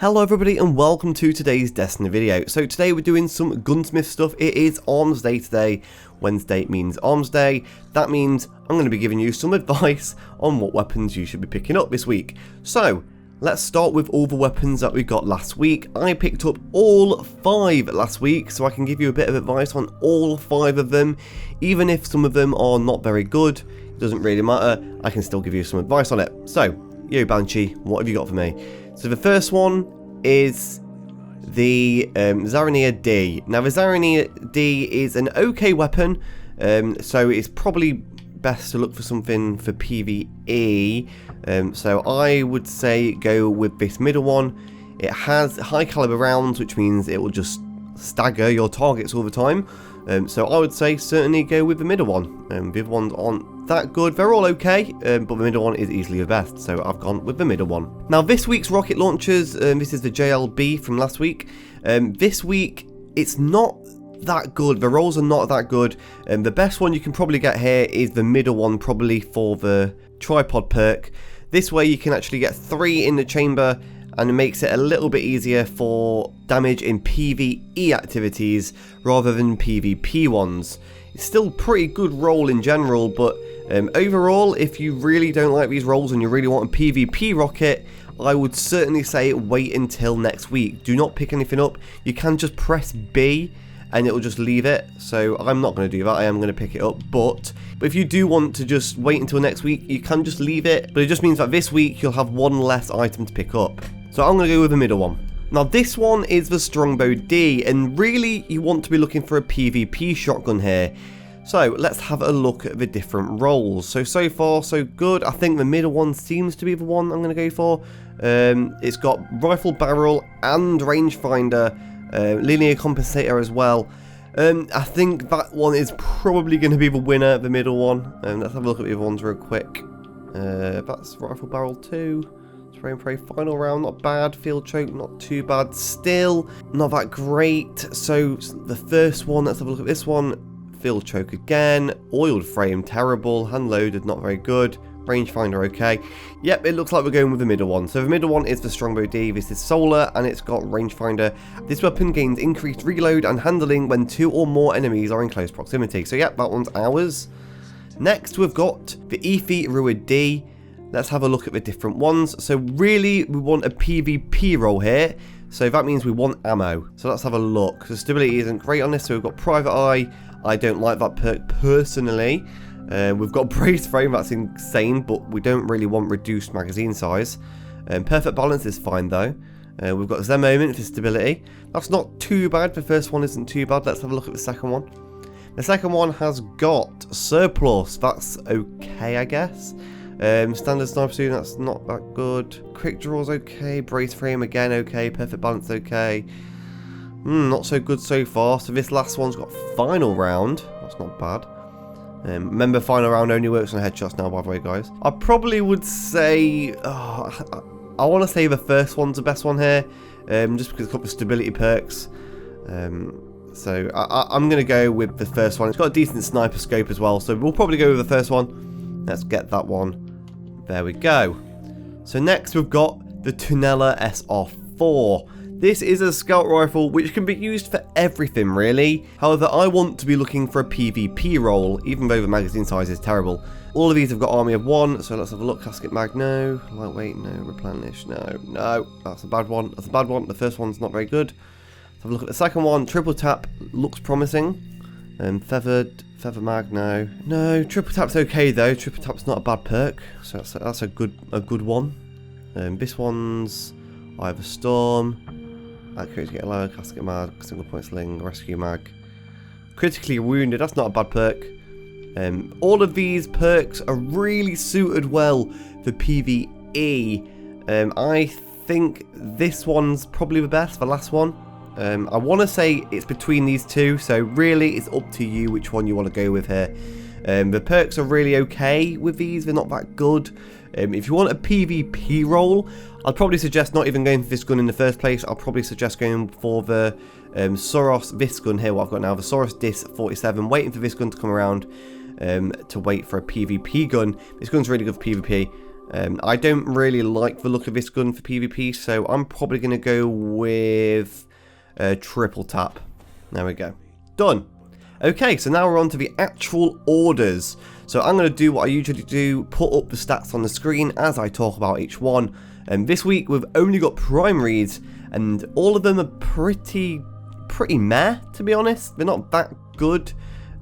Hello everybody and welcome to today's Destiny video. So today we're doing some gunsmith stuff. It is Armsday today. Wednesday means Armsday. That means I'm going to be giving you some advice on what weapons you should be picking up this week. So let's start with all the weapons that we got last week. I picked up all 5 last week, so I can give you a bit of advice on all 5 of them. Even if some of them are not very good, it doesn't really matter. I can still give you some advice on it. So, yo Banshee, what have you got for me? So the first one is the Zaranier D. Now the Zaranier D is an okay weapon, so it's probably best to look for something for PvE. So I would say go with this middle one. It has high caliber rounds, which means it will just stagger your targets all the time. So I would say certainly go with the middle one. The other ones aren't that good. They're all okay, but the middle one is easily the best, so I've gone with the middle one. Now this week's rocket launchers, this is the JLB from last week. This week it's not that good. The rolls are not that good. The best one you can probably get here is the middle one, probably for the tripod perk. This way you can actually get 3 in the chamber, and it makes it a little bit easier for damage in PvE activities rather than PvP ones. It's still pretty good roll in general, but overall, if you really don't like these rolls and you really want a PvP rocket, I would certainly say wait until next week. Do not pick anything up. You can just press B and it will just leave it. So I'm not going to do that. I am going to pick it up. But if you do want to just wait until next week, you can just leave it. But it just means that this week you'll have 1 less item to pick up. So I'm going to go with the middle one. Now this one is the Strongbow D, and really you want to be looking for a PvP shotgun here. So let's have a look at the different rolls. So far so good. I think the middle one seems to be the one I'm going to go for. It's got rifle barrel and rangefinder, linear compensator as well. I think that one is probably going to be the winner, the middle one. Let's have a look at the other ones real quick. That's rifle barrel 2. Spray and pray final round, not bad. Field choke, not too bad. Still not that great. So the first one, let's have a look at this one. Field choke again. Oiled frame, terrible. Hand loaded, not very good. Rangefinder, okay. Yep, it looks like we're going with the middle one. So the middle one is the Strongbow D. This is solar and it's got rangefinder. This weapon gains increased reload and handling when 2 or more enemies are in close proximity. So yep, that one's ours. Next we've got the Efi Ruid D. Let's have a look at the different ones. So really, we want a PvP roll here. So that means we want ammo. So let's have a look. The stability isn't great on this. So we've got Private Eye. I don't like that perk personally. We've got Brace Frame. That's insane, but we don't really want reduced magazine size. Perfect Balance is fine though. We've got Zen Moment for stability. That's not too bad. The first one isn't too bad. Let's have a look at the second one. The second one has got Surplus. That's okay, I guess. Standard sniper suit, that's not that good. Quick draw's okay. Brace frame again okay. Perfect balance okay. Not so good so far. So this last one's got final round. That's not bad. Remember, final round only works on headshots now, by the way, guys. I probably would say I want to say the first one's the best one here, just because it's got the stability perks. So I'm going to go with the first one. It's got a decent sniper scope as well, so we'll probably go with the first one. Let's get that one. There we go. So next we've got the Tunela SR4. This is a scout rifle which can be used for everything really. However, I want to be looking for a PvP roll, even though the magazine size is terrible. All of these have got army of 1, so let's have a look. Casket mag, no. Lightweight, no. Replenish, no. That's a bad one. That's a bad one. The first one's not very good. Let's have a look at the second one. Triple tap looks promising. Feather mag, no. Triple tap's okay though. Triple tap's not a bad perk, so that's a good one. This one's Eye of a Storm. Accuracy get lower. Casket mag, single point sling, rescue mag. Critically wounded. That's not a bad perk. All of these perks are really suited well for PvE. I think this one's probably the best. The last one. I want to say it's between these two, so really it's up to you which one you want to go with here. The perks are really okay with these, they're not that good. If you want a PvP roll, I'd probably suggest not even going for this gun in the first place. I'll probably suggest going for the Soros, this gun here, what I've got now, the Soros Dis 47, waiting for this gun to come around to wait for a PvP gun. This gun's really good for PvP. I don't really like the look of this gun for PvP, so I'm probably going to go with triple tap. There we go. Done. Okay, so now we're on to the actual orders. So I'm going to do what I usually do, put up the stats on the screen as I talk about each one. And this week we've only got primaries, and all of them are pretty meh, to be honest. They're not that good.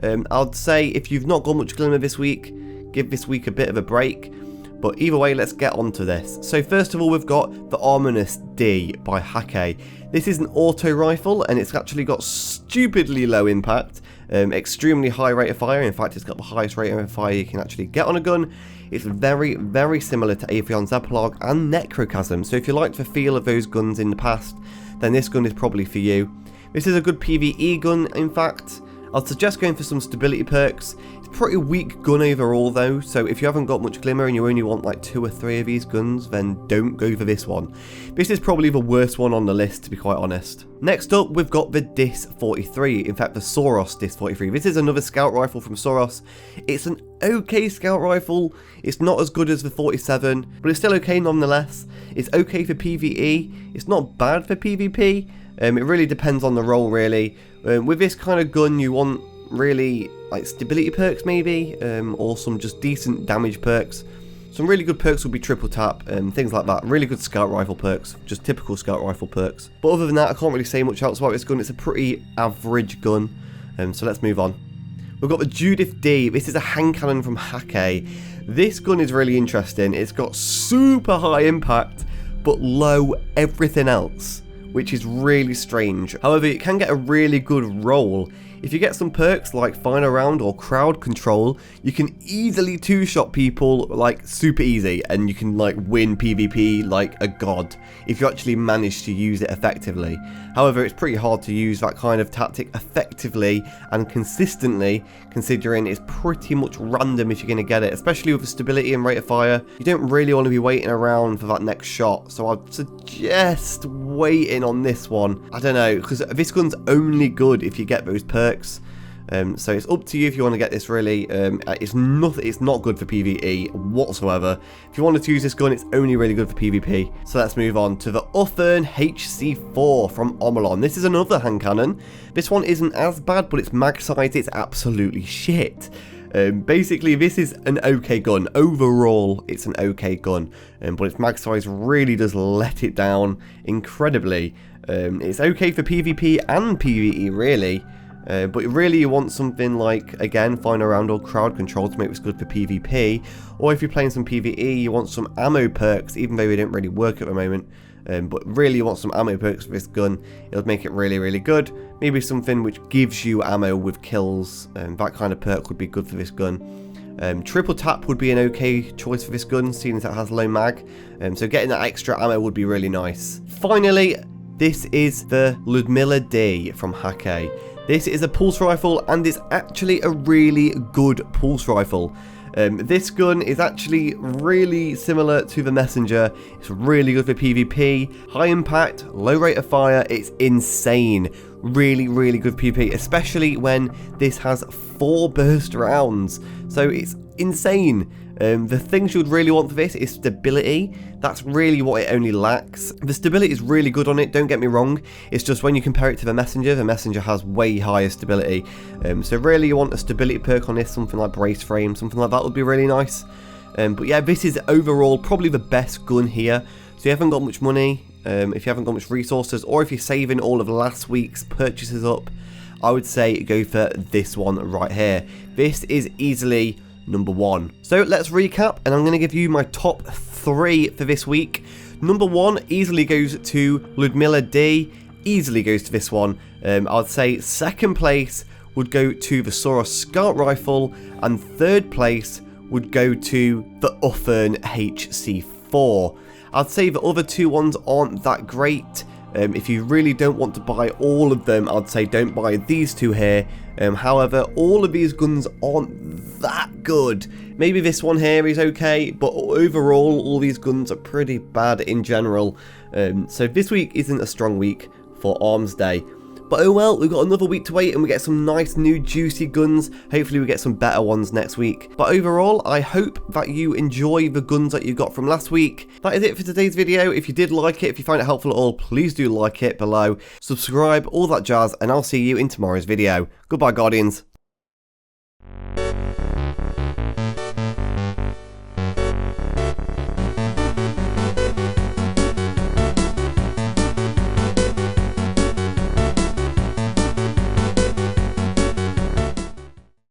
I'd say if you've not got much glimmer this week, give this week a bit of a break. But either way, let's get on to this. So first of all, we've got the Armsday by Hake. This is an auto rifle, and it's actually got stupidly low impact, extremely high rate of fire. In fact, it's got the highest rate of fire you can actually get on a gun. It's very similar to Aethion's Epilogue and Necrochasm. So if you liked the feel of those guns in the past, then this gun is probably for you. This is a good PvE gun, in fact. I'd suggest going for some stability perks. It's a pretty weak gun overall though, so if you haven't got much glimmer and you only want like 2 or 3 of these guns, then don't go for this one. This is probably the worst one on the list, to be quite honest. Next up, we've got the Dis 43, in fact the Soros Dis 43. This is another scout rifle from Soros. It's an okay scout rifle. It's not as good as the 47, but it's still okay nonetheless. It's okay for PvE, it's not bad for PvP. It really depends on the role, really. With this kind of gun, you want really like stability perks, maybe, or some just decent damage perks. Some really good perks would be triple tap and things like that. Really good scout rifle perks, just typical scout rifle perks. But other than that, I can't really say much else about this gun. It's a pretty average gun. So let's move on. We've got the Judith D. This is a hand cannon from Hake. This gun is really interesting. It's got super high impact, but low everything else, which is really strange. However, it can get a really good roll. If you get some perks like final round or crowd control, you can easily two-shot people like super easy, and you can like win PvP like a god if you actually manage to use it effectively. However, it's pretty hard to use that kind of tactic effectively and consistently, considering it's pretty much random if you're going to get it, especially with the stability and rate of fire. You don't really want to be waiting around for that next shot, so I'd suggest waiting on this one. I don't know, because this gun's only good if you get those perks. So it's up to you if you want to get this, really. It's not good for PvE whatsoever. If you wanted to use this gun, it's only really good for PvP. So let's move on to the Uthern HC4 from Omolon. This is another hand cannon. This one isn't as bad, but its mag size is absolutely shit. Basically, this is an okay gun. Overall, it's an okay gun, but its mag size really does let it down incredibly. It's okay for PvP and PvE, really. But really you want something like, again, final round or crowd control to make this good for PvP. Or if you're playing some PvE, you want some ammo perks, even though they don't really work at the moment. But really you want some ammo perks for this gun. It'll make it really good. Maybe something which gives you ammo with kills. That kind of perk would be good for this gun. Triple tap would be an okay choice for this gun, seeing as it has low mag. So getting that extra ammo would be really nice. Finally, this is the Ludmilla D from Hake. This is a pulse rifle, and it's actually a really good pulse rifle. This gun is actually really similar to the Messenger. It's really good for PvP, high impact, low rate of fire. It's insane. Really good for PvP, especially when this has 4 burst rounds. So it's insane. The things you would really want for this is stability. That's really what it only lacks. The stability is really good on it, don't get me wrong. It's just when you compare it to the Messenger has way higher stability. So really you want a stability perk on this, something like brace frame, something like that would be really nice. But yeah, this is overall probably the best gun here. So you haven't got much money, if you haven't got much resources, or if you're saving all of last week's purchases up, I would say go for this one right here. This is easily number 1. So let's recap, and I'm going to give you my top 3 for this week. Number 1 easily goes to Ludmilla D, easily goes to this one. I'd say second place would go to the Soros Scout Rifle, and third place would go to the Uthern HC4. I'd say the other 2 ones aren't that great. If you really don't want to buy all of them, I'd say don't buy these 2 here. However, all of these guns aren't that good. Maybe this one here is okay, but overall, all these guns are pretty bad in general. So this week isn't a strong week for Armsday. But oh well, we've got another week to wait and we get some nice new juicy guns. Hopefully we get some better ones next week. But overall, I hope that you enjoy the guns that you got from last week. That is it for today's video. If you did like it, if you find it helpful at all, please do like it below. Subscribe, all that jazz, and I'll see you in tomorrow's video. Goodbye, Guardians.